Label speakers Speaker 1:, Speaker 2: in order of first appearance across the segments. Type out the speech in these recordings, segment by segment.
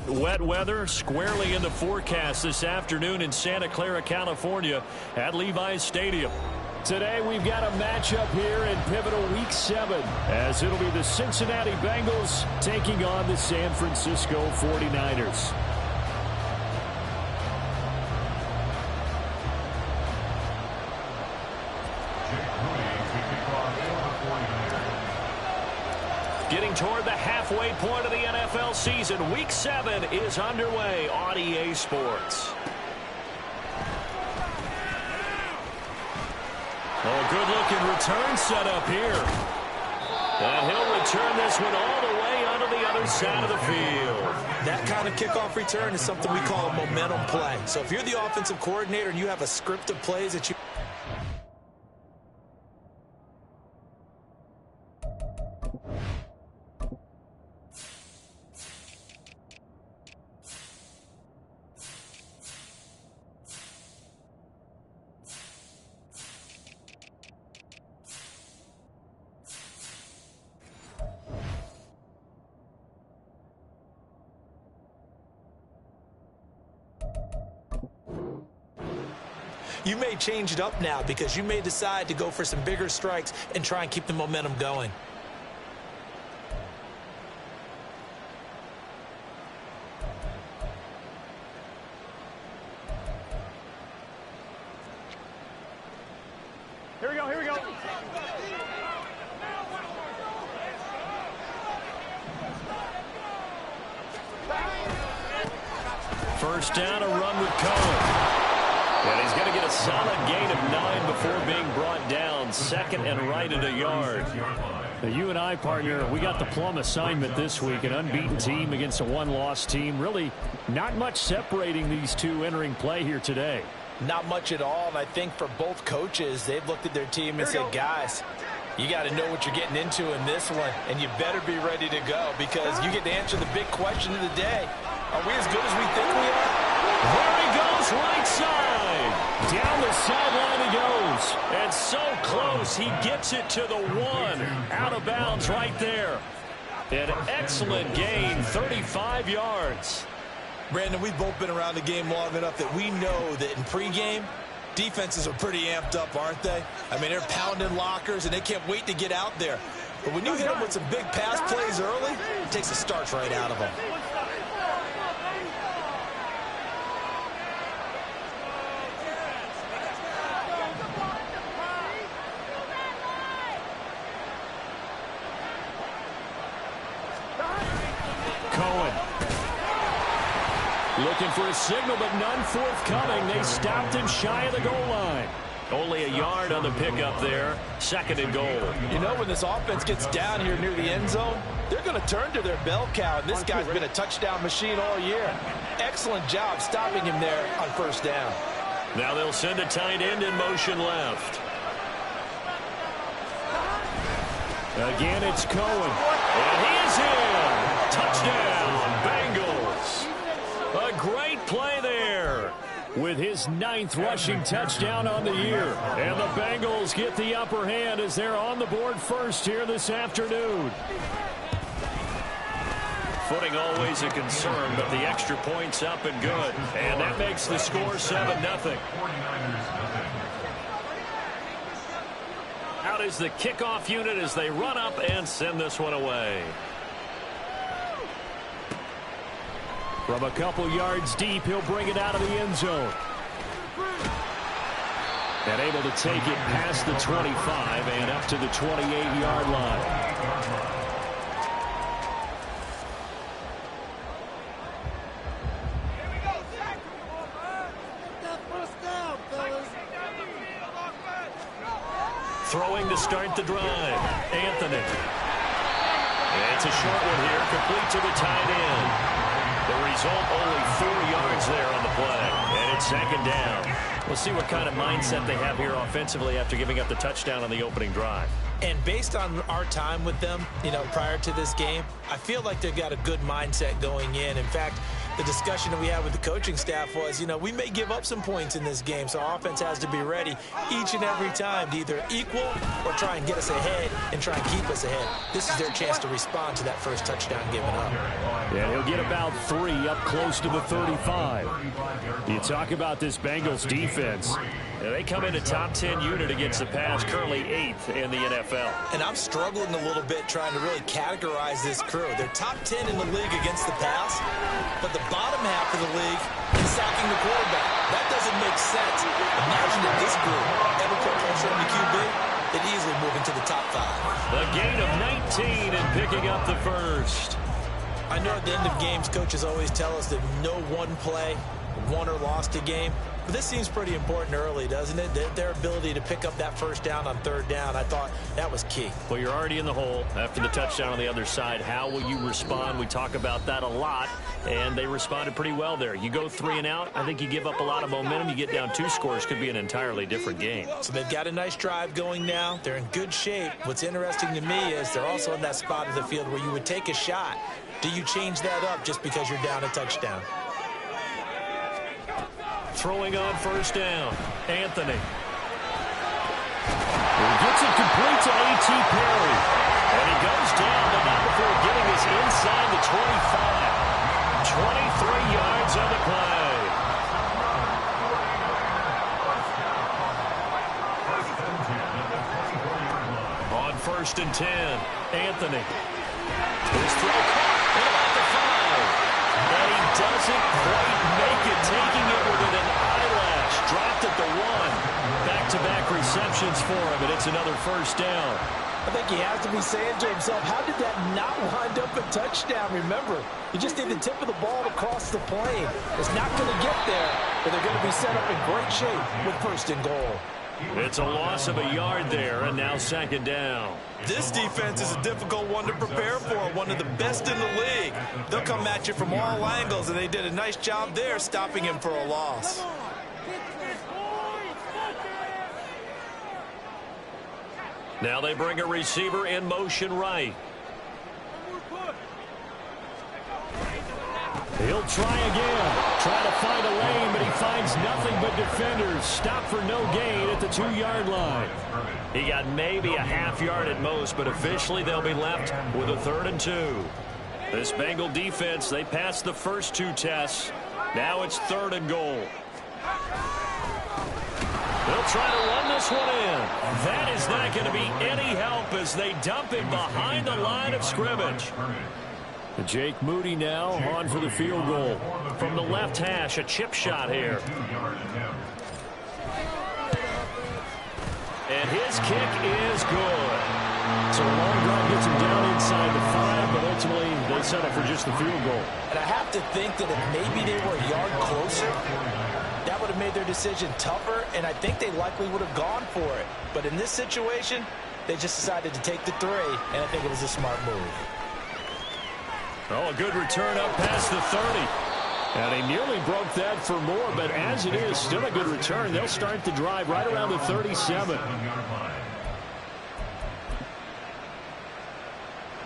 Speaker 1: Wet weather squarely in the forecast this afternoon in Santa Clara, California at Levi's Stadium. Today we've got a matchup here in pivotal Week 7 as it'll be the Cincinnati Bengals taking on the San Francisco 49ers. Getting toward the halfway point of the NFL season, Week 7 is underway on EA Sports. Oh, good-looking return set up here. And he'll return this one all the way onto the other side of the field.
Speaker 2: That kind of kickoff return is something we call a momentum play. So if you're the offensive coordinator and you have a script of plays that you... You may change it up now because you may decide to go for some bigger strikes and try and keep the momentum going.
Speaker 1: Here we go, here we go. First down, a run with Cohen. And he's going to get a solid gain of 9 before being brought down. Second and right at a yard. The you and I, partner, we got the plum assignment this week. An unbeaten team against a one-loss team. Really not much separating these two entering play here today.
Speaker 2: Not much at all, and I think for both coaches, they've looked at their team and said, guys, you got to know what you're getting into in this one, and you better be ready to go because you get to answer the big question of the day. Are we as good as we think we are?
Speaker 1: There he goes, right side. Down the sideline he goes. And so close, he gets it to the 1. Out of bounds right there. An excellent gain, 35 yards.
Speaker 2: Brandon, we've both been around the game long enough that we know that in pregame, defenses are pretty amped up, aren't they? I mean, they're pounding lockers, and they can't wait to get out there. But when you hit them with some big pass plays early, it takes the starch right out of them.
Speaker 1: Looking for a signal, but none forthcoming. They stopped him shy of the goal line. Only a yard on the pickup there. Second and goal.
Speaker 2: You know, when this offense gets down here near the end zone, they're going to turn to their bell cow, and this guy's been a touchdown machine all year. Excellent job stopping him there on first down.
Speaker 1: Now they'll send a tight end in motion left. Again, it's Cohen. And he is in. Touchdown, Bengals. A great play there with his 9th rushing touchdown on the year. And the Bengals get the upper hand as they're on the board first here this afternoon. Footing always a concern, but the extra point's up and good. And that makes the score 7-0. Out is the kickoff unit as they run up and send this one away. From a couple yards deep, he'll bring it out of the end zone. And able to take it past the 25 and up to the 28-yard line. Throwing to start the drive. Anthony. And it's a short one here, complete to the tight end. The result, only 4 yards there on the play. And it's second down. We'll see what kind of mindset they have here offensively after giving up the touchdown on the opening drive.
Speaker 2: And based on our time with them, you know, prior to this game, I feel like they've got a good mindset going in. In fact, the discussion that we had with the coaching staff was, you know, we may give up some points in this game, so our offense has to be ready each and every time to either equal or try and get us ahead and try and keep us ahead. This is their chance to respond to that first touchdown given up.
Speaker 1: Yeah, he'll get about 3 up close to the 35. You talk about this Bengals defense. Yeah, they come in a top 10 unit against the pass, currently 8th in the NFL.
Speaker 2: And I'm struggling a little bit trying to really categorize this crew. They're top 10 in the league against the pass, but the bottom half of the league in sacking the quarterback. That doesn't make sense. Imagine if this group ever put pressure on the QB, they'd easily move into the top 5.
Speaker 1: A gain of 19 and picking up the first.
Speaker 2: I know at the end of games, coaches always tell us that no one play won or lost a game. But this seems pretty important early, doesn't it? Their ability to pick up that first down on third down, I thought that was key.
Speaker 1: Well, you're already in the hole after the touchdown on the other side. How will you respond? We talk about that a lot, and they responded pretty well there. You go 3 and out, I think you give up a lot of momentum. You get down 2 scores, could be an entirely different game.
Speaker 2: So they've got a nice drive going now. They're in good shape. What's interesting to me is they're also in that spot of the field where you would take a shot. Do you change that up just because you're down a touchdown?
Speaker 1: Throwing on first down, Anthony. He gets it complete to A.T. Perry. And he goes down, but not before getting us inside the 25. 23 yards on the play. On first and 10, Anthony. His throw caught at about the 5. And he doesn't quite make it, taking it within an eyelash. Dropped at the 1. Back-to-back receptions for him, and it's another first down.
Speaker 2: I think he has to be saying to himself, how did that not wind up a touchdown? Remember, you just need the tip of the ball to cross the plane. It's not going to get there, but they're going to be set up in great shape with first and goal.
Speaker 1: It's a loss of a yard there, and now second down.
Speaker 2: This defense is a difficult one to prepare for, one of the best in the league. They'll come at you from all angles, and they did a nice job there stopping him for a loss.
Speaker 1: Now they bring a receiver in motion right. He'll try again. Try to find a lane, but he finds nothing but defenders. Stop for no gain at the 2-yard line. He got maybe a half yard at most, but officially they'll be left with a 3rd and 2. This Bengal defense, they passed the first 2 tests. Now it's 3rd and goal. They'll try to run this one in. That is not going to be any help as they dump him behind the line of scrimmage. Jake Moody now on for the field goal. From the left hash, a chip shot here. And his kick is good. So a long drive gets him down inside the 5, but ultimately they settle for just the field goal.
Speaker 2: And I have to think that if maybe they were a yard closer, that would have made their decision tougher, and I think they likely would have gone for it. But in this situation, they just decided to take the 3, and I think it was a smart move.
Speaker 1: Oh, a good return up past the 30. And he nearly broke that for more, but as it is, still a good return. They'll start the drive right around the 37.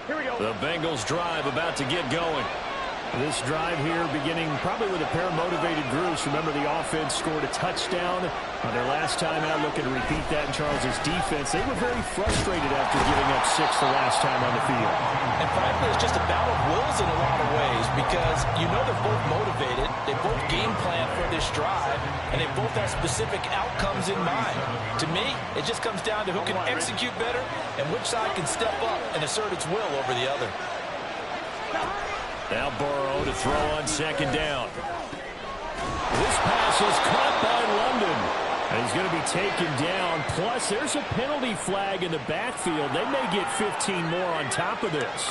Speaker 1: Here we go. The Bengals drive about to get going. This drive here beginning probably with a pair of motivated groups. Remember, the offense scored a touchdown on their last time out, looking to repeat that in Charles's defense. They were very frustrated after giving up 6 the last time on the field.
Speaker 2: And frankly, it's just a battle of wills in a lot of ways because you know they're both motivated. They both game plan for this drive, and they both have specific outcomes in mind. To me, it just comes down to who can execute better and which side can step up and assert its will over the other.
Speaker 1: Now Burrow to throw on second down. This pass is caught by London. And he's going to be taken down. Plus, there's a penalty flag in the backfield. They may get 15 more on top of this.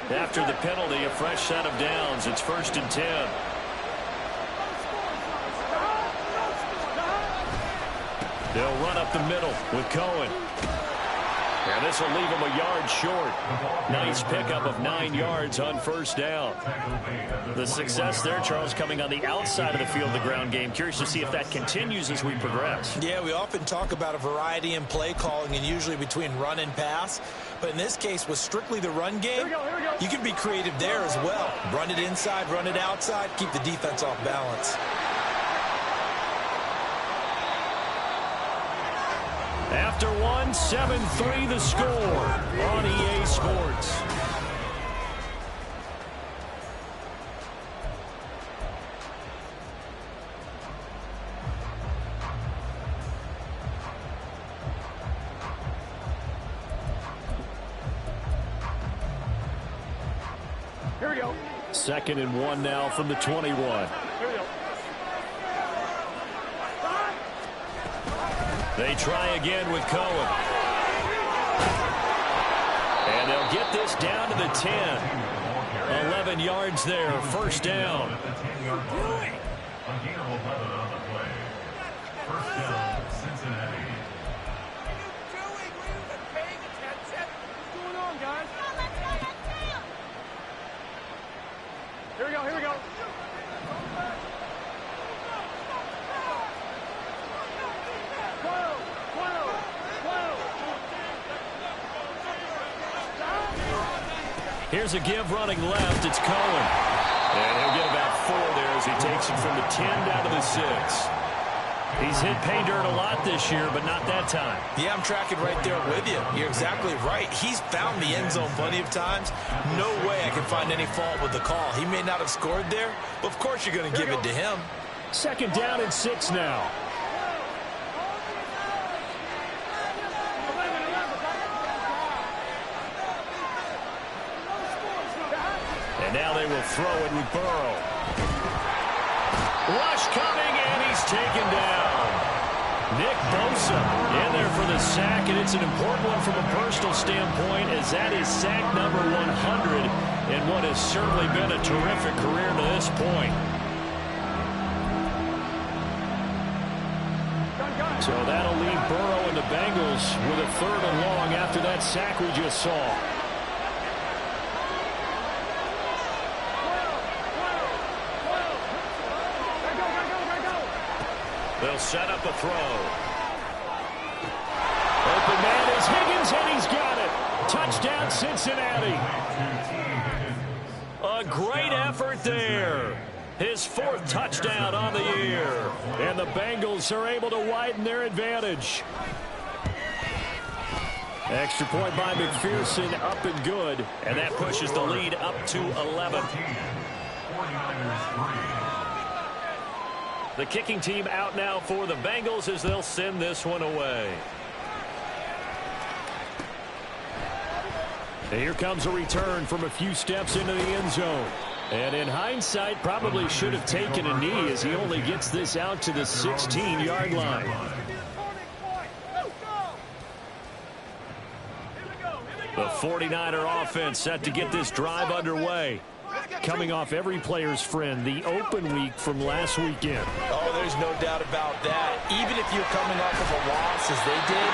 Speaker 1: After the penalty, a fresh set of downs. It's 1st and 10. They'll run up the middle with Cohen. And this will leave him a yard short. Nice pickup of 9 yards on first down. The success there, Charles, coming on the outside of the field, the ground game. Curious to see if that continues as we progress.
Speaker 2: Yeah, we often talk about a variety in play calling and usually between run and pass. But in this case, with strictly the run game, you can be creative there as well. Run it inside, run it outside, keep the defense off balance.
Speaker 1: After one, 7-3 the score on EA Sports.
Speaker 3: Here we go.
Speaker 1: 2nd and 1 now from the 21.
Speaker 3: Here we go.
Speaker 1: They try again with Cohen. And they'll get this down to the 10. 11 yards there, 1st down.
Speaker 3: Here we go, here we go.
Speaker 1: Here's a give running left. It's Cohen. And he'll get about 4 there as he takes it from the 10 down to the 6. He's hit pay dirt a lot this year, but not that time.
Speaker 2: Yeah, I'm tracking right there with you. You're exactly right. He's found the end zone plenty of times. No way I can find any fault with the call. He may not have scored there, but of course you're going to give it to him.
Speaker 1: 2nd down and 6 now. And now they will throw it with Burrow. Rush coming, and he's taken down. Nick Bosa in there for the sack, and it's an important one from a personal standpoint, as that is sack number 100 in what has certainly been a terrific career to this point. So that'll leave Burrow and the Bengals with a 3rd and long after that sack we just saw. They'll set up a throw. Open man is Higgins, and he's got it. Touchdown, Cincinnati. A great effort there. His 4th touchdown on the year. And the Bengals are able to widen their advantage. Extra point by McPherson, up and good. And that pushes the lead up to 11. The kicking team out now for the Bengals as they'll send this one away. And here comes a return from a few steps into the end zone. And in hindsight, probably should have taken a knee as he only gets this out to the 16-yard line. The 49er offense set to get this drive underway. Coming off every player's friend, the open week from last weekend.
Speaker 2: Oh, there's no doubt about that. Even if you're coming off of a loss as they did,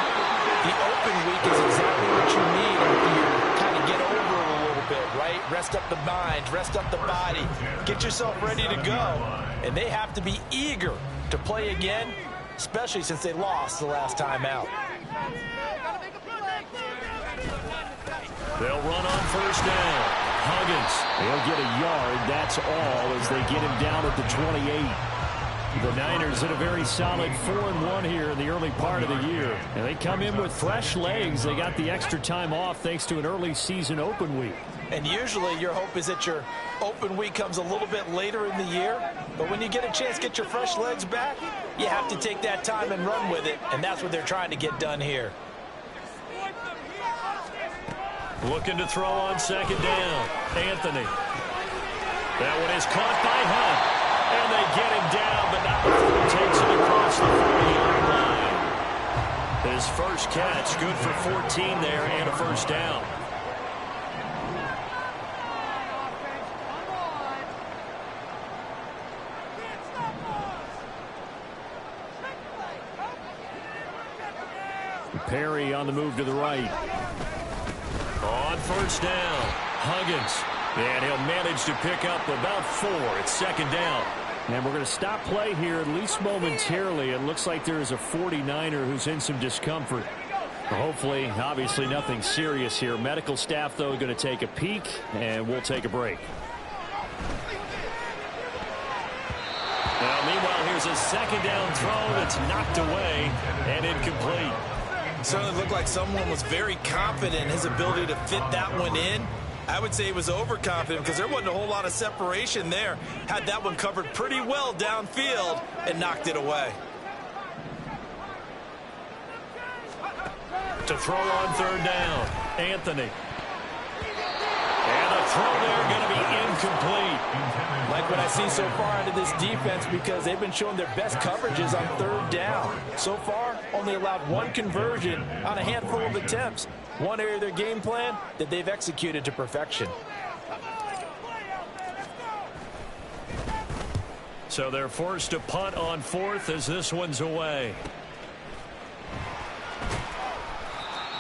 Speaker 2: the open week is exactly what you need after you kind of get over it a little bit, right? Rest up the mind, rest up the body, get yourself ready to go. And they have to be eager to play again, especially since they lost the last time out.
Speaker 1: They'll run on 1st down. Huggins, he'll get a yard, that's all, as they get him down at the 28. The Niners in a very solid 4-1 here in the early part of the year. And they come in with fresh legs. They got the extra time off thanks to an early season open week.
Speaker 2: And usually your hope is that your open week comes a little bit later in the year. But when you get a chance to get your fresh legs back, you have to take that time and run with it. And that's what they're trying to get done here.
Speaker 1: Looking to throw on 2nd down. Anthony. That one is caught by Hunt. And they get him down, but not before he takes it across the 40-yard line. His first catch, good for 14 there and a 1st down. Perry on the move to the right. On 1st down, Huggins. And he'll manage to pick up about 4. It's 2nd down. And we're going to stop play here, at least momentarily. It looks like there is a 49er who's in some discomfort. Hopefully, obviously nothing serious here. Medical staff, though, going to take a peek, and we'll take a break. Now, meanwhile, here's a 2nd down throw that's knocked away and incomplete.
Speaker 2: Certainly looked like someone was very confident in his ability to fit that one in. I would say he was overconfident because there wasn't a whole lot of separation there. Had that one covered pretty well downfield and knocked it away.
Speaker 1: To throw on third down, Anthony. And the throw there going to be incomplete.
Speaker 4: Like what I see so far out of this defense, because they've been showing their best coverages on third down. So far, only allowed one conversion on a handful of attempts. One area of their game plan that they've executed to perfection.
Speaker 1: So they're forced to punt on fourth as this one's away.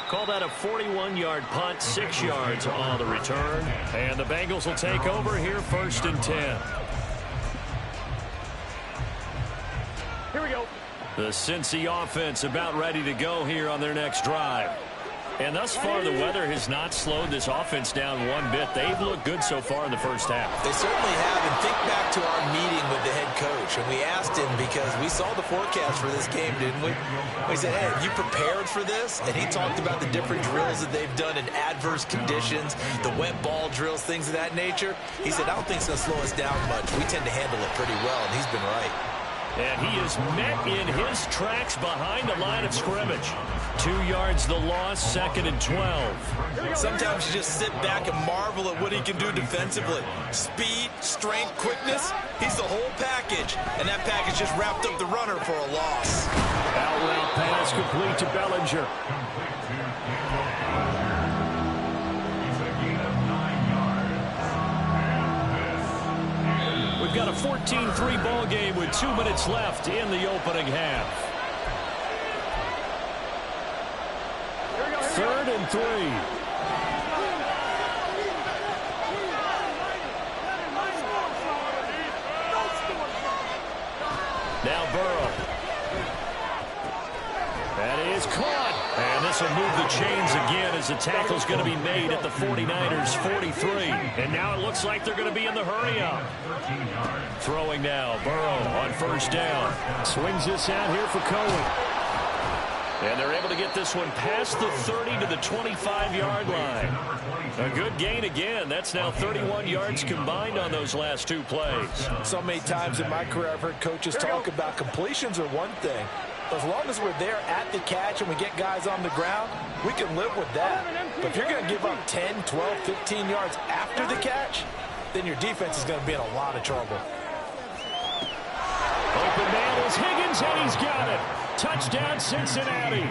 Speaker 1: Call that a 41-yard punt, 6 yards on the return. And the Bengals will take over here, 1st and 10.
Speaker 3: Here we go.
Speaker 1: The Cincy offense about ready to go here on their next drive. And thus far, the weather has not slowed this offense down one bit. They've looked good so far in the first half.
Speaker 2: They certainly have. And think back to our meeting with the head coach. And we asked him because we saw the forecast for this game, didn't we? We said, hey, have you prepared for this? And he talked about the different drills that they've done in adverse conditions, the wet ball drills, things of that nature. He said, I don't think it's going to slow us down much. We tend to handle it pretty well, and he's been right.
Speaker 1: And he is met in his tracks behind the line of scrimmage. 2 yards the loss, 2nd and 12.
Speaker 2: Sometimes you just sit back and marvel at what he can do defensively. Speed, strength, quickness, he's the whole package. And that package just wrapped up the runner for a loss.
Speaker 1: Out route pass complete to Bellinger. We've got a 14-3 ball game with 2 minutes left in the opening half. 3rd and 3. Now Burrow. That is caught. And this will move the chains again as the tackle's going to be made at the 49ers 43. And now it looks like they're going to be in the hurry up. Throwing now, Burrow on 1st down. Swings this out here for Cohen. And they're able to get this one past the 30 to the 25-yard line. A good gain again. That's now 31 yards combined on those last 2 plays.
Speaker 4: So many times in my career I've heard coaches talk about completions are one thing. As long as we're there at the catch and we get guys on the ground, we can live with that. But if you're going to give up 10, 12, 15 yards after the catch, then your defense is going to be in a lot of trouble.
Speaker 1: Open man is Higgins, and he's got it. Touchdown, Cincinnati.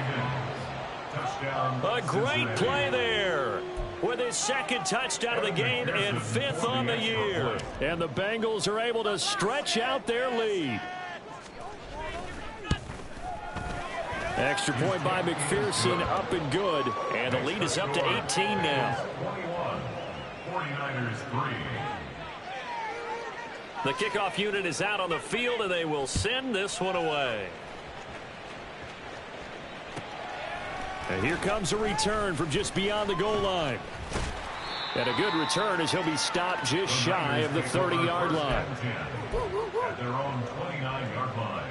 Speaker 1: A great play there with his 2nd touchdown of the game and 5th on the year. And the Bengals are able to stretch out their lead. Extra point by McPherson, up and good. And the lead is up to 18 now.
Speaker 5: 49ers 3.
Speaker 1: The kickoff unit is out on the field, and they will send this one away. And here comes a return from just beyond the goal line. And a good return as he'll be stopped just shy of the 30-yard line.
Speaker 5: At their own 29-yard line.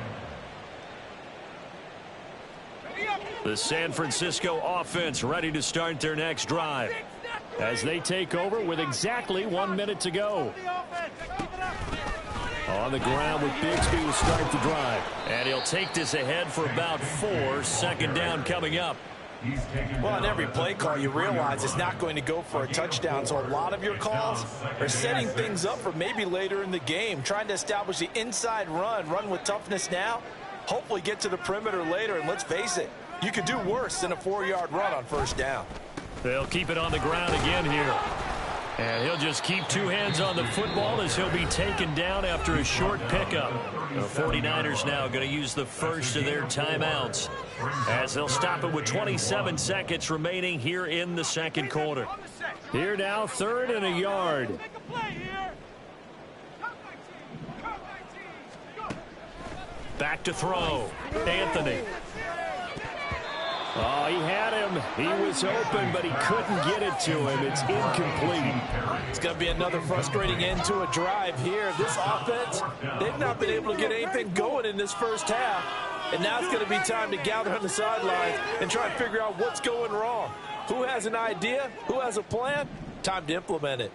Speaker 1: The San Francisco offense ready to start their next drive as they take over with exactly 1 minute to go. On the ground with Bigsby to start the drive. And he'll take this ahead for about 4. 2nd down coming up.
Speaker 4: Well, on every play call, you realize it's not going to go for a touchdown. So a lot of your calls are setting things up for maybe later in the game, trying to establish the inside run with toughness now, hopefully get to the perimeter later. And let's face it, you could do worse than a 4-yard run on 1st down.
Speaker 1: They'll keep it on the ground again here. And he'll just keep 2 hands on the football as he'll be taken down after a short pickup. The 49ers now going to use the first of their timeouts as they'll stop it with 27 seconds remaining here in the 2nd quarter. Here now, 3rd and a yard. Back to throw. Anthony. Oh, he had him. He was open, but he couldn't get it to him. It's incomplete.
Speaker 4: It's going to be another frustrating end to a drive here. This offense, they've not been able to get anything going in this first half. And now it's going to be time to gather on the sidelines and try and figure out what's going wrong. Who has an idea? Who has a plan? Time to implement it.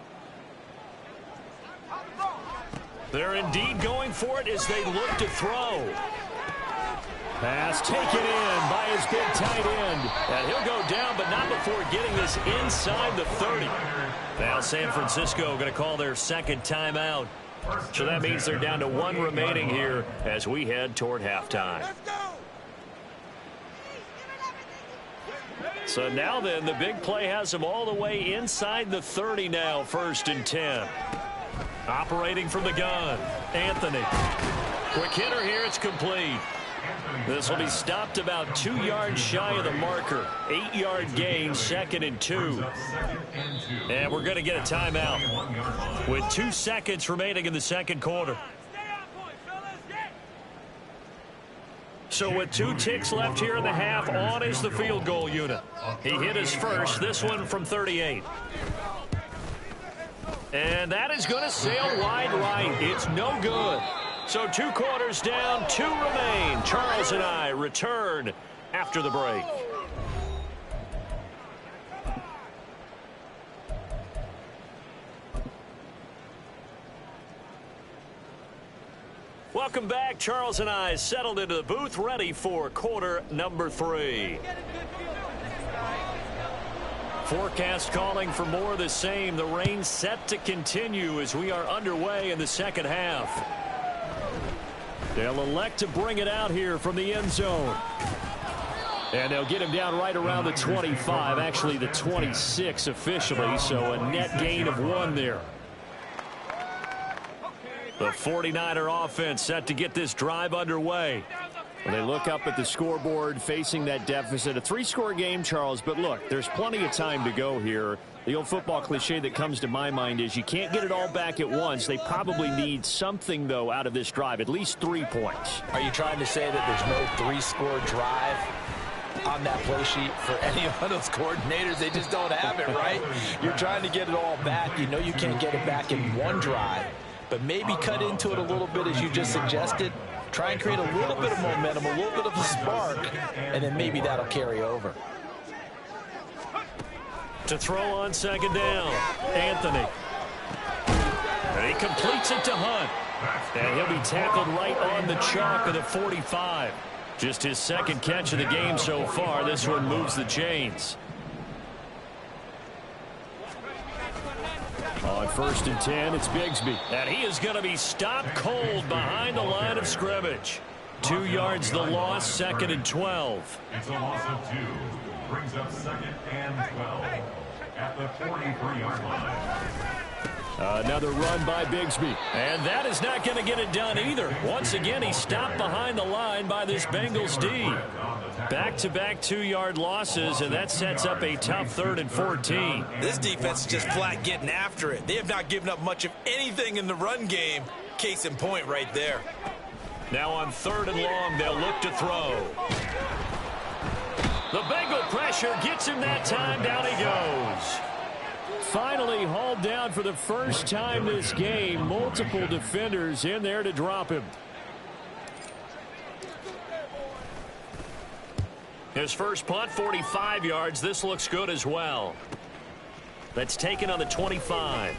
Speaker 1: They're indeed going for it as they look to throw. Pass taken in by his big tight end. And he'll go down, but not before getting this inside the 30. Now San Francisco going to call their second timeout. So that means they're down to one remaining here as we head toward halftime. So now then, the big play has them all the way inside the 30 now, 1st and 10. Operating from the gun, Anthony. Quick hitter here, it's complete. This will be stopped about 2 yards shy of the marker. 8-yard gain, 2nd and 2. And we're going to get a timeout with 2 seconds remaining in the second quarter. So with 2 ticks left here in the half, on is the field goal unit. He hit his first, this one from 38. And that is going to sail wide right. It's no good. So 2 quarters down, 2 remain. Charles and I return after the break. Welcome back. Charles and I settled into the booth, ready for quarter number 3. Forecast calling for more of the same. The rain set to continue as we are underway in the second half. They'll elect to bring it out here from the end zone. And they'll get him down right around the 25, actually the 26 officially, so a net gain of 1 there. The 49er offense set to get this drive underway. Well, they look up at the scoreboard facing that deficit. A 3-score game, Charles, but look, there's plenty of time to go here. The old football cliche that comes to my mind is you can't get it all back at once. They probably need something, though, out of this drive, at least 3 points.
Speaker 4: Are you trying to say that there's no 3-score drive on that play sheet for any of those coordinators? They just don't have it, right? You're trying to get it all back. You know you can't get it back in 1 drive, but maybe cut into it a little bit as you just suggested. Try and create a little bit of momentum, a little bit of a spark, and then maybe that'll carry over.
Speaker 1: To throw on second down, Anthony. And he completes it to Hunt. And he'll be tackled right on the chalk of the 45. Just his 2nd catch of the game so far. This one moves the chains. On 1st and 10, it's Bigsby. And he is going to be stopped cold behind the line of scrimmage. 2 yards the loss, 2nd and 12.
Speaker 5: It's a loss of 2. Brings up 2nd and 12 at the 43-yard line.
Speaker 1: Another run by Bigsby. And that is not going to get it done either. Once again, he's stopped behind the line by this Bengals D. Back-to-back 2-yard losses, and that sets up a tough 3rd and 14.
Speaker 2: This defense is just flat getting after it. They have not given up much of anything in the run game. Case in point right there.
Speaker 1: Now on 3rd and long, they'll look to throw. The Bengal pressure gets him that time. Down he goes. Finally hauled down for the first time this game. Multiple defenders in there to drop him. His first punt, 45 yards. This looks good as well. That's taken on the 25.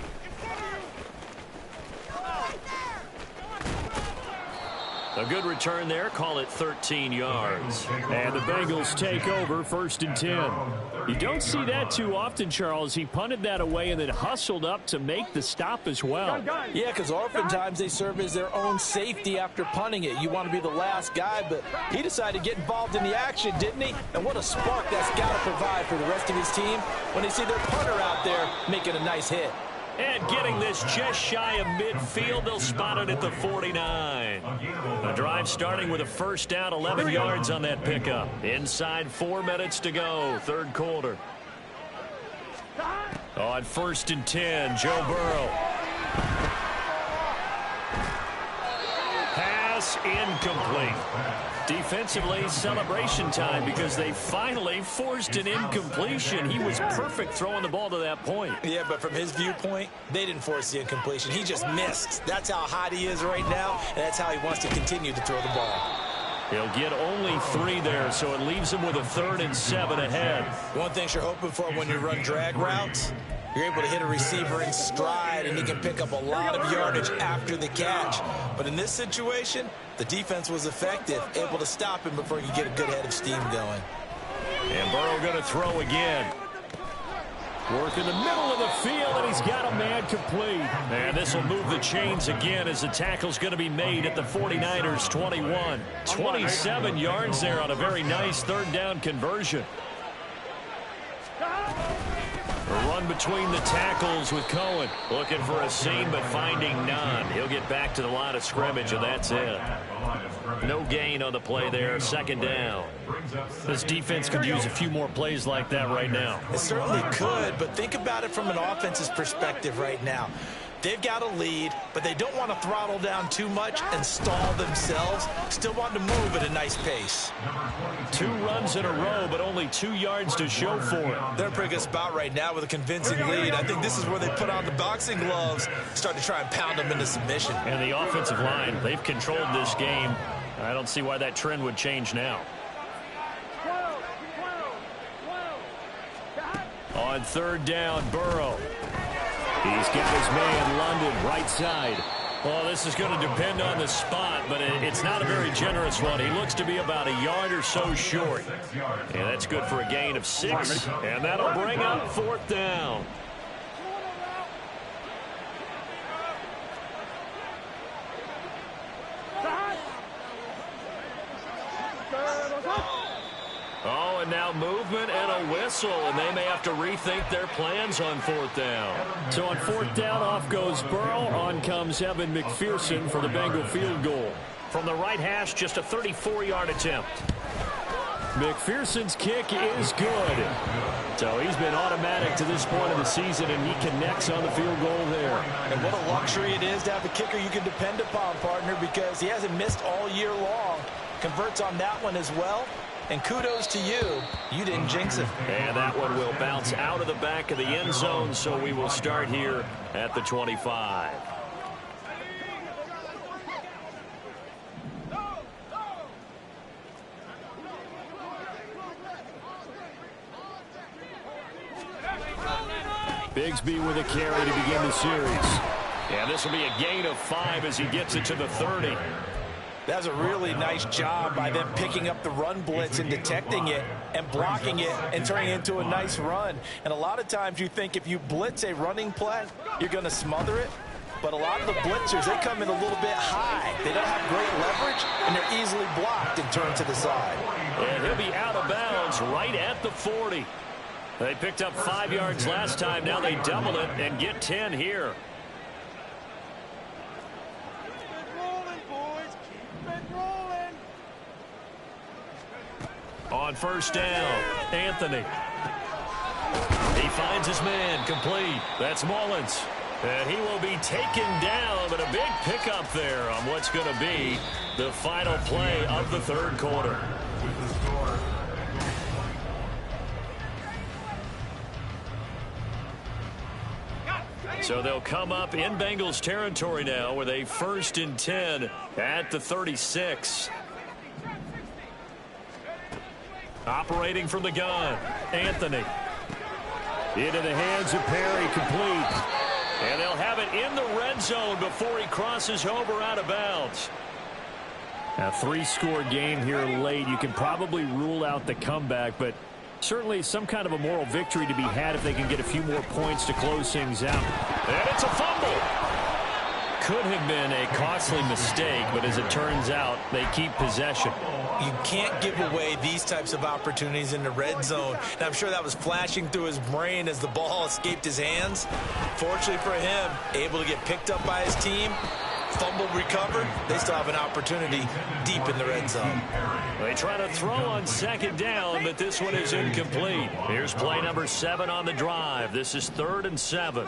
Speaker 1: A good return there. Call it 13 yards. And the Bengals take over 1st and 10. You don't see that too often, Charles. He punted that away and then hustled up to make the stop as well.
Speaker 4: Yeah, because oftentimes they serve as their own safety after punting it. You want to be the last guy, but he decided to get involved in the action, didn't he? And what a spark that's got to provide for the rest of his team when they see their punter out there making a nice hit.
Speaker 1: And getting this just shy of midfield, they'll spot it at the 49. A drive starting with a first down, 11 yards on that pickup. Inside 4 minutes to go, 3rd quarter. On 1st and 10, Joe Burrow. Pass incomplete. Defensively, celebration time because they finally forced an incompletion. He was perfect throwing the ball to that point.
Speaker 2: Yeah, but from his viewpoint, they didn't force the incompletion. He just missed. That's how hot he is right now, and that's how he wants to continue to throw the ball.
Speaker 1: He'll get only 3 there, so it leaves him with a 3rd and 7 ahead.
Speaker 2: One thing you're hoping for when you run drag routes, you're able to hit a receiver in stride, and he can pick up a lot of yardage after the catch. But in this situation, the defense was effective, able to stop him before he could get a good head of steam going.
Speaker 1: And Burrow going to throw again. Work in the middle of the field, and he's got a man complete. And this will move the chains again as the tackle's going to be made at the 49ers 21. 27 yards there on a very nice 3rd down conversion. A run between the tackles with Cohen. Looking for a seam, but finding none. He'll get back to the line of scrimmage, and that's it. No gain on the play there. 2nd down. This defense could use a few more plays like that right now.
Speaker 2: It certainly could, but think about it from an offense's perspective right now. They've got a lead, but they don't want to throttle down too much and stall themselves. Still want to move at a nice pace.
Speaker 1: 2 runs in a row, but only 2 yards to show for it.
Speaker 2: They're in a pretty good spot right now with a convincing lead. I think this is where they put on the boxing gloves, start to try and pound them into submission.
Speaker 1: And the offensive line, they've controlled this game. I don't see why that trend would change now. On 3rd down, Burrow. He's got his man, London, right side. Well, this is going to depend on the spot, but it's not a very generous one. He looks to be about a yard or so short. And that's good for a gain of 6, and that'll bring up 4th down. Oh, and now movement and a whistle, and they may have to rethink their plans on 4th down. So on 4th down, off goes Burrow. On comes Evan McPherson for the Bengal field goal. From the right hash, just a 34-yard attempt. McPherson's kick is good. So he's been automatic to this point of the season, and he connects on the field goal there.
Speaker 4: And what a luxury it is to have a kicker you can depend upon, partner, because he hasn't missed all year long. Converts on that one as well. And kudos to you. You didn't jinx it.
Speaker 1: And that one will bounce out of the back of the end zone, so we will start here at the 25. Bigsby with a carry to begin the series. And this will be a gain of 5 as he gets it to the 30.
Speaker 4: That's a really nice job by them picking up the run blitz and detecting it and blocking it and turning it into a nice run. And a lot of times you think if you blitz a running play, you're going to smother it. But a lot of the blitzers, they come in a little bit high. They don't have great leverage, and they're easily blocked and turned to the side.
Speaker 1: And he'll be out of bounds right at the 40. They picked up 5 yards last time. Now they double it and get 10 here. On 1st down, Anthony. He finds his man, complete. That's Mullins. And he will be taken down, but a big pickup there on what's going to be the final play of the 3rd quarter. So they'll come up in Bengals territory now with a 1st and 10 at the 36. Operating from the gun, Anthony. Into the hands of Perry, complete. And they'll have it in the red zone before he crosses over out of bounds. A 3-score game here late. You can probably rule out the comeback, but certainly some kind of a moral victory to be had if they can get a few more points to close things out. And it's a fumble. Could have been a costly mistake, but as it turns out, they keep possession.
Speaker 2: You can't give away these types of opportunities in the red zone. And I'm sure that was flashing through his brain as the ball escaped his hands. Fortunately for him, able to get picked up by his team, fumbled, recovered. They still have an opportunity deep in the red zone.
Speaker 1: They try to throw on 2nd down, but this one is incomplete. Here's play number 7 on the drive. This is 3rd and 7.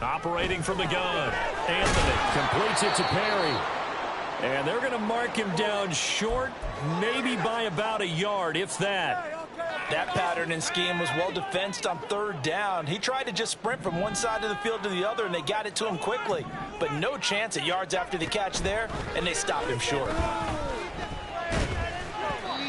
Speaker 1: Operating from the gun, Anthony completes it to Perry. And they're going to mark him down short, maybe by about a yard, if that.
Speaker 4: That pattern and scheme was well defensed on 3rd down. He tried to just sprint from one side of the field to the other, and they got it to him quickly. But no chance at yards after the catch there, and they stopped him short.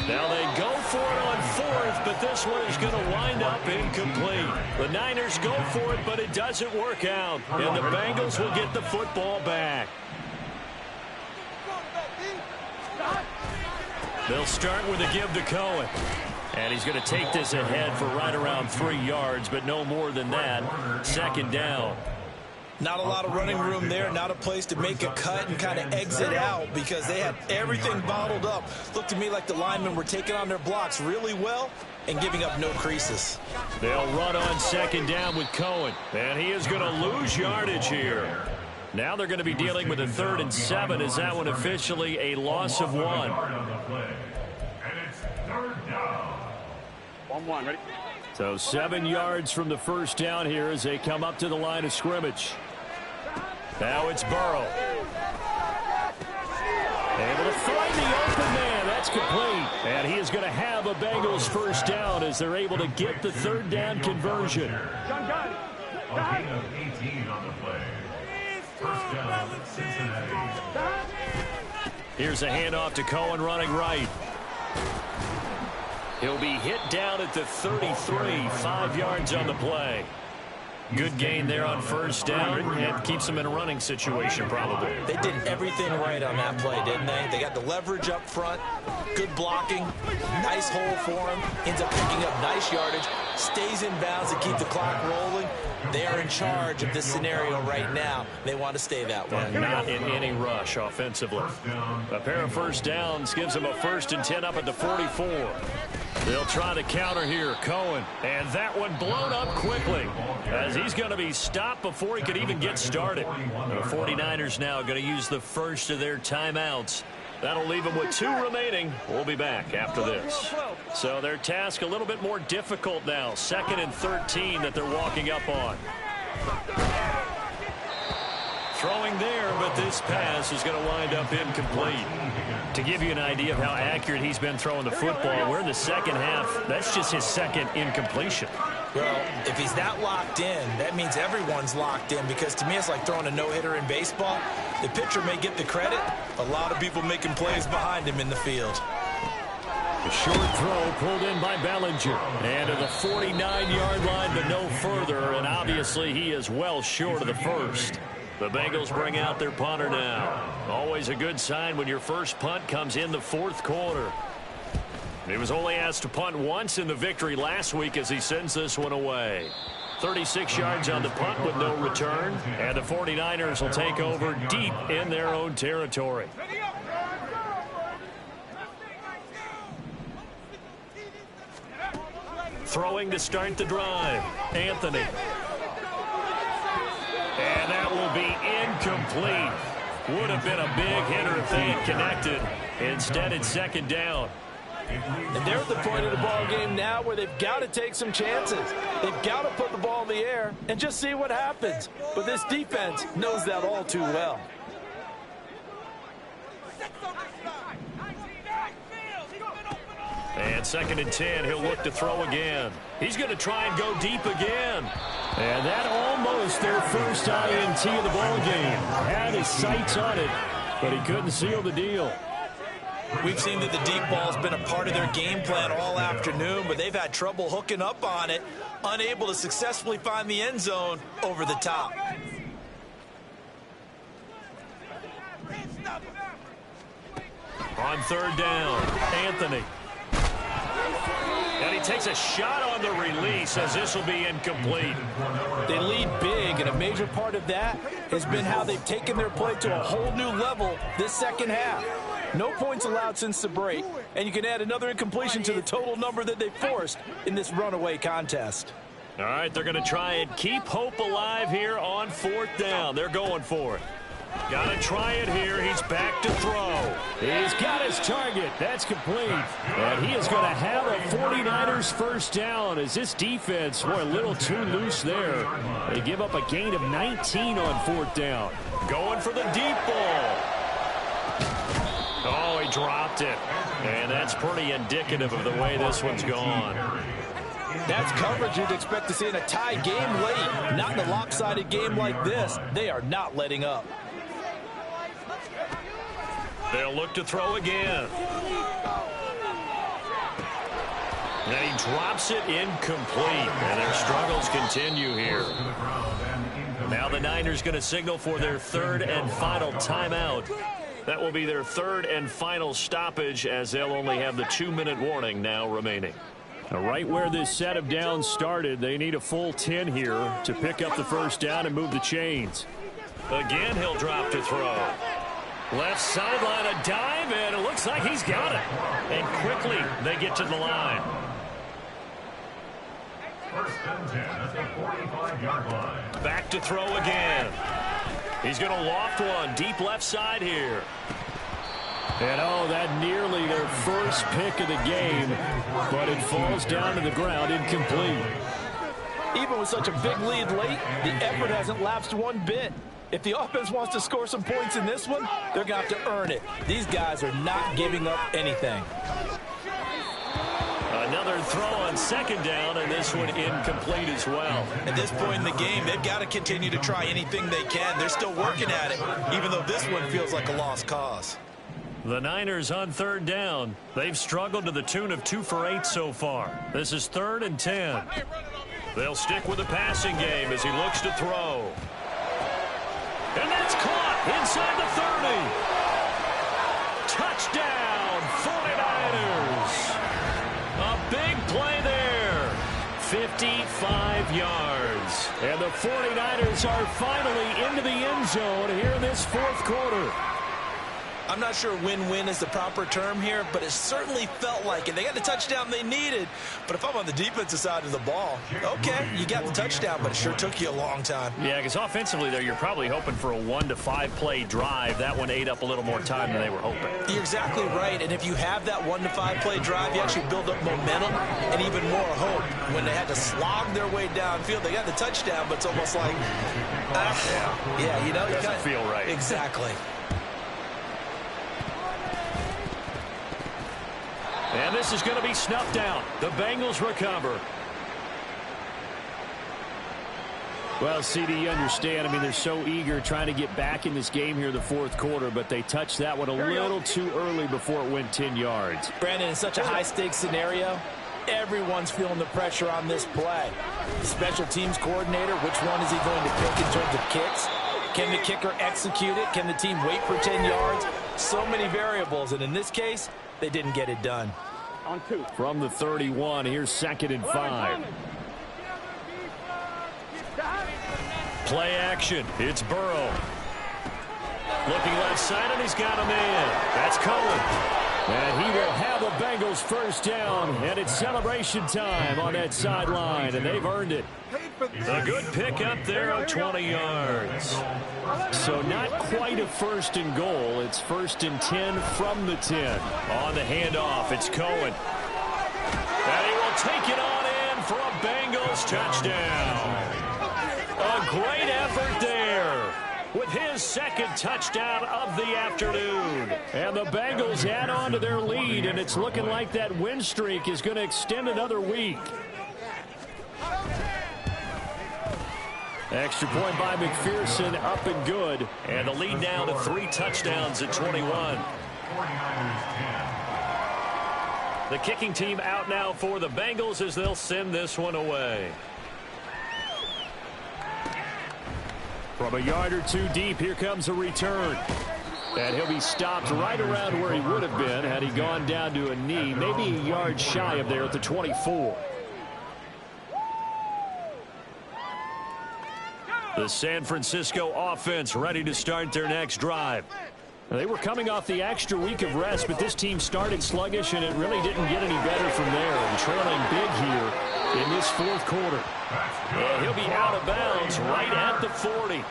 Speaker 1: Now they go for it on fourth, but this one is going to wind up incomplete. The Niners go for it, but it doesn't work out. And the Bengals will get the football back. They'll start with a give to Cohen. And he's going to take this ahead for right around 3 yards, but no more than that. Second down.
Speaker 2: Not a lot of running room there, not a place to make a cut and kind of exit out because they had everything bottled up. Looked to me like the linemen were taking on their blocks really well and giving up no creases.
Speaker 1: They'll run on second down with Cohen, and he is going to lose yardage here. Now they're going to be dealing with a 3rd and 7. Is that one officially a loss of 1?
Speaker 5: And it's 3rd down.
Speaker 3: 1-1, ready?
Speaker 1: So 7 yards from the first down here as they come up to the line of scrimmage. Now it's Burrow. Able to find the open man. That's complete. And he is going to have a Bengals first down as they're able to get the 3rd down conversion.
Speaker 5: A gain of 18 on the play. First down, Cincinnati.
Speaker 1: Here's a handoff to Cohen running right. He'll be hit down at the 33, 5 yards on the play. Good gain there on first down and keeps him in a running situation probably.
Speaker 2: They did everything right on that play, didn't they? They got the leverage up front, good blocking, nice hole for him, ends up picking up nice yardage, stays in bounds to keep the clock rolling. They are in charge of this scenario right now. They want to stay that way.
Speaker 1: Not in any rush offensively. A pair of first downs gives them a 1st and 10 up at the 44. They'll try to counter here. Cohen. And that one blown up quickly as he's going to be stopped before he could even get started. The 49ers now going to use the first of their timeouts. That'll leave them with 2 remaining. We'll be back after this. So their task a little bit more difficult now. 2nd and 13 that they're walking up on. Throwing there, but this pass is going to wind up incomplete. To give you an idea of how accurate he's been throwing the football, we're in the second half. That's just his 2nd incompletion.
Speaker 2: Well, if he's that locked in, that means everyone's locked in because to me it's like throwing a no-hitter in baseball. The pitcher may get the credit. A lot of people making plays behind him in the field.
Speaker 1: A short throw pulled in by Bellinger. And to the 49-yard line, but no further. And obviously he is well short of the first. The Bengals bring out their punter now. Always a good sign when your first punt comes in the 4th quarter. He was only asked to punt once in the victory last week as he sends this one away. 36 yards on the punt with no return. And the 49ers will take over deep in their own territory. Throwing to start the drive. Anthony. And that will be incomplete. Would have been a big hitter if they had connected. Instead, it's 2nd down.
Speaker 4: And they're at the point of the ball game now where they've got to take some chances. They've got to put the ball in the air and just see what happens. But this defense knows that all too well.
Speaker 1: And 2nd and 10, he'll look to throw again. He's going to try and go deep again. And that almost their first INT of the ball game. Had his sights on it, but he couldn't seal the deal.
Speaker 2: We've seen that the deep ball's been a part of their game plan all afternoon, but they've had trouble hooking up on it, unable to successfully find the end zone over the top.
Speaker 1: On 3rd down, Anthony. And he takes a shot on the release as this will be incomplete.
Speaker 4: They lead big, and a major part of that has been how they've taken their play to a whole new level this second half. No points allowed since the break, and you can add another incompletion to the total number that they forced in this runaway contest.
Speaker 1: All right, they're going to try and keep hope alive here on 4th down. They're going for it. Got to try it here. He's back to throw. He's got his target. That's complete. And he is going to have a 49ers first down as this defense, boy, a little too loose there. They give up a gain of 19 on 4th down. Going for the deep ball. Oh, he dropped it. And that's pretty indicative of the way this one's gone.
Speaker 4: That's coverage you'd expect to see in a tie game late. Not in a lopsided game like this. They are not letting up.
Speaker 1: They'll look to throw again. And he drops it incomplete. And their struggles continue here. Now the Niners going to signal for their third and final timeout. That will be their third and final stoppage, as they'll only have the 2-minute warning now remaining. Now, right where this set of downs started, they need a full 10 here to pick up the first down and move the chains. Again, he'll drop to throw. Left sideline, a dive, and it looks like he's got it. And quickly, they get to the line.
Speaker 5: First and 10 at the 45-yard line.
Speaker 1: Back to throw again. He's going to loft one deep left side here. And oh, that nearly their first pick of the game, but it falls down to the ground incomplete.
Speaker 4: Even with such a big lead late, the effort hasn't lapsed one bit. If the offense wants to score some points in this one, they're going to have to earn it. These guys are not giving up anything.
Speaker 1: Another throw on second down, and this one incomplete as well.
Speaker 2: At this point in the game, they've got to continue to try anything they can. They're still working at it, even though this one feels like a lost cause.
Speaker 1: The Niners on third down. They've struggled to the tune of 2 for 8 so far. This is 3rd and 10. They'll stick with the passing game as he looks to throw. And that's caught inside the 30. Touchdown, 49ers. A big play there. 55 yards. And the 49ers are finally into the end zone here in this fourth quarter.
Speaker 2: I'm not sure win-win is the proper term here, but it certainly felt like it. They got the touchdown they needed, but if I'm on the defensive side of the ball, okay, you got the touchdown, but it sure took you a long time.
Speaker 1: Yeah, because offensively there, you're probably hoping for a 1 to 5 play drive. That one ate up a little more time than they were hoping.
Speaker 2: You're exactly right, and if you have that 1 to 5 play drive, you actually build up momentum and even more hope. When they had to slog their way downfield, they got the touchdown, but it's almost like, yeah, you know,
Speaker 1: it doesn't feel right.
Speaker 2: Exactly.
Speaker 1: And this is going to be snuffed out. The Bengals recover.
Speaker 6: Well, CD, you understand. I mean, they're so eager trying to get back in this game here in the fourth quarter, but they touched that one a little too early before it went 10 yards.
Speaker 4: Brandon, in such a high-stakes scenario, everyone's feeling the pressure on this play. The special teams coordinator, which one is he going to pick in terms of kicks? Can the kicker execute it? Can the team wait for 10 yards? So many variables, and in this case, they didn't get it done.
Speaker 3: On 2.
Speaker 6: From the 31, here's 2nd and 5.
Speaker 1: Play action. It's Burrow. Looking left side, and he's got him in. That's Cohen.
Speaker 6: And he will have the Bengals first down, and it's celebration time on that sideline, and they've earned it.
Speaker 1: A good pick up there of 20 yards.
Speaker 6: So not quite a 1st and goal. It's 1st and 10 from the 10.
Speaker 1: On the handoff, it's Cohen. And he will take it on in for a Bengals touchdown. A great effort there with his 2nd touchdown of the afternoon.
Speaker 6: And the Bengals add on to their lead, and it's looking like that win streak is going to extend another week. Extra point by McPherson, up and good.
Speaker 1: And the lead now to 3 touchdowns at 21. The kicking team out now for the Bengals as they'll send this one away.
Speaker 6: From a yard or 2 deep, here comes a return. And he'll be stopped right around where he would have been had he gone down to a knee, maybe a yard shy of there at the 24.
Speaker 1: The San Francisco offense ready to start their next drive.
Speaker 6: They were coming off the extra week of rest, but this team started sluggish, and it really didn't get any better from there. And trailing big here in this fourth quarter.
Speaker 1: And he'll be out of bounds right at the 40.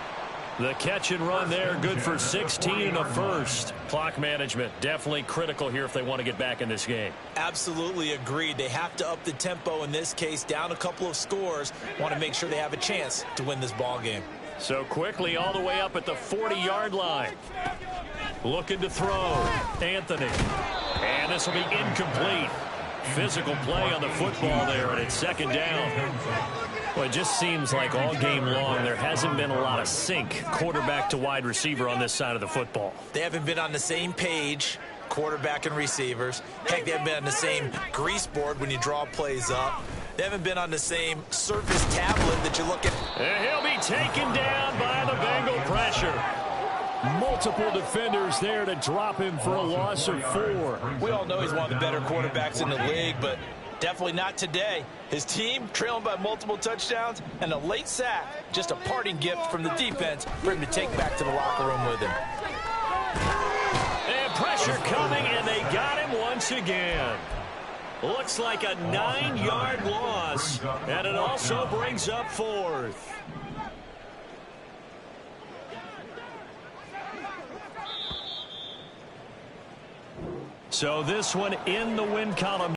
Speaker 1: The catch and run there, good for 16 and a first. Clock management definitely critical here if they want to get back in this game.
Speaker 2: Absolutely agreed. They have to up the tempo in this case, down a couple of scores. Want to make sure they have a chance to win this ball game.
Speaker 1: So quickly all the way up at the 40-yard line. Looking to throw. Anthony. And this will be incomplete. Physical play on the football there, and it's 2nd down. Well, it just seems like all game long there hasn't been a lot of sync quarterback to wide receiver on this side of the football.
Speaker 2: They haven't been on the same page, quarterback and receivers. Heck, they haven't been on the same grease board when you draw plays up. They haven't been on the same surface tablet that you look at.
Speaker 1: And he'll be taken down by the Bengal pressure. Multiple defenders there to drop him for a loss of 4.
Speaker 4: We all know he's one of the better quarterbacks in the league, but definitely not today. His team trailing by multiple touchdowns, and a late sack, just a parting gift from the defense for him to take back to the locker room with him.
Speaker 1: And pressure coming, and they got him once again. Looks like a 9-yard loss, and it also brings up 4th. So this one in the win column.